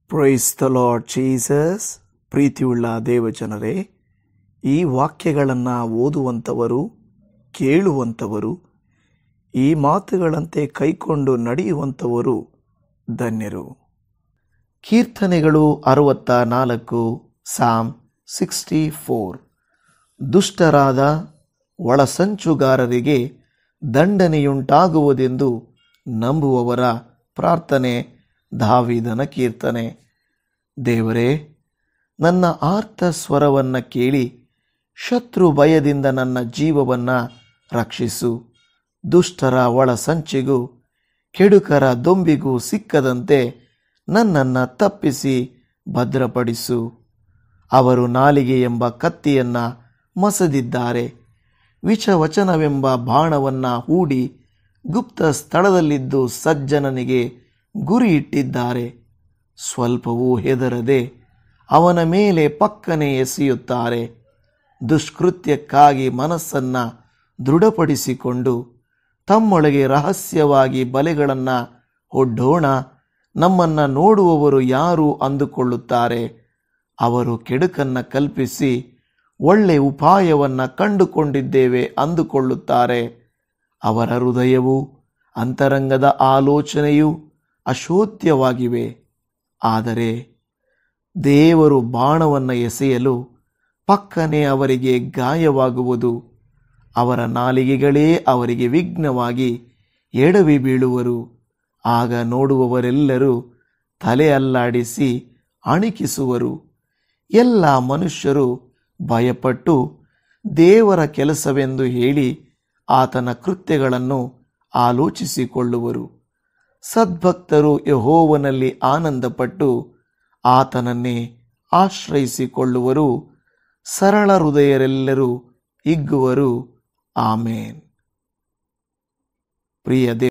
Price the Lord Jesus. ಪ್ರೀತಿಯುಳ್ಳ ದೇವಜನರೇ, ಈ ವಾಕ್ಯಗಳನ್ನು ಓದುವಂಥವರು, ಕೇಳುವಂಥವರು, ಈ ಮಾತುಗಳಂತೆ ಕೈಕೊಂಡು ನಡೆಯುವಂಥವರು ಧನ್ಯರು. ಕೀರ್ತನೆಗಳು 64, ಸಾಮ್ 64. ದುಷ್ಟರಾದ ಒಳಸಂಚುಗಾರರಿಗೆ ದಂಡನೆಯುಂಟಾಗುವುದೆಂದು ನಂಬುವವರ ಪ್ರಾರ್ಥನೆ. ದಾವೀದನ ಕೀರ್ತನೆ. ದೇವರೇ, ನನ್ನ ಆರ್ತ ಸ್ವರವನ್ನು ಕೇಳಿ ಶತ್ರು ಭಯದಿಂದ ನನ್ನ ಜೀವವನ್ನು ರಕ್ಷಿಸು. ದುಷ್ಟರ ಒಳಸಂಚಿಗೂ ಕೆಡುಕರ ದೊಂಬಿಗೂ ಸಿಕ್ಕದಂತೆ ನನ್ನನ್ನು ತಪ್ಪಿಸಿ ಭದ್ರಪಡಿಸು. ಅವರು ನಾಲಿಗೆ ಎಂಬ ಕತ್ತಿಯನ್ನು ಮಸದಿದ್ದಾರೆ, ವಿಷವಚನವೆಂಬ ಬಾಣವನ್ನು ಹೂಡಿ ಗುಪ್ತ ಸ್ಥಳದಲ್ಲಿದ್ದು ಸಜ್ಜನನಿಗೆ ಗುರಿ ಇಟ್ಟಿದ್ದಾರೆ. ಸ್ವಲ್ಪವೂ ಹೆದರದೆ ಅವನ ಮೇಲೆ ಪಕ್ಕನೆ ಎಸೆಯುತ್ತಾರೆ. ದುಷ್ಕೃತ್ಯಕ್ಕಾಗಿ ಮನಸ್ಸನ್ನು ದೃಢಪಡಿಸಿಕೊಂಡು ತಮ್ಮೊಳಗೆ ರಹಸ್ಯವಾಗಿ ಬಲೆಗಳನ್ನು ಒಡ್ಡೋಣ, ನಮ್ಮನ್ನು ನೋಡುವವರು ಯಾರು ಅಂದುಕೊಳ್ಳುತ್ತಾರೆ. ಅವರು ಕೆಡುಕನ್ನು ಕಲ್ಪಿಸಿ ಒಳ್ಳೆ ಉಪಾಯವನ್ನು ಕಂಡುಕೊಂಡಿದ್ದೇವೆ ಅಂದುಕೊಳ್ಳುತ್ತಾರೆ. ಅವರ ಹೃದಯವೂ ಅಂತರಂಗದ ಆಲೋಚನೆಯೂ ಅಶೋಧ್ಯವಾಗಿವೆ. ಆದರೆ ದೇವರು ಬಾಣವನ್ನು ಎಸೆಯಲು ಪಕ್ಕನೆ ಅವರಿಗೆ ಗಾಯವಾಗುವುದು. ಅವರ ನಾಲಿಗೆಗಳೇ ಅವರಿಗೆ ವಿಘ್ನವಾಗಿ ಎಡವಿ ಬೀಳುವರು. ಆಗ ನೋಡುವವರೆಲ್ಲರೂ ತಲೆ ಅಲ್ಲಾಡಿಸಿ ಅಣಿಕಿಸುವರು. ಎಲ್ಲ ಮನುಷ್ಯರು ಭಯಪಟ್ಟು ದೇವರ ಕೆಲಸವೆಂದು ಹೇಳಿ ಆತನ ಕೃತ್ಯಗಳನ್ನು ಆಲೋಚಿಸಿಕೊಳ್ಳುವರು. ಸದ್ಭಕ್ತರು ಯೆಹೋವನಲ್ಲಿ ಆನಂದಪಟ್ಟು ಆತನನ್ನೇ ಆಶ್ರಯಿಸಿಕೊಳ್ಳುವರು. ಸರಳ ಹೃದಯರೆಲ್ಲರೂ ಹಿಗ್ಗುವರು. ಆಮೇನ್. ಪ್ರಿಯ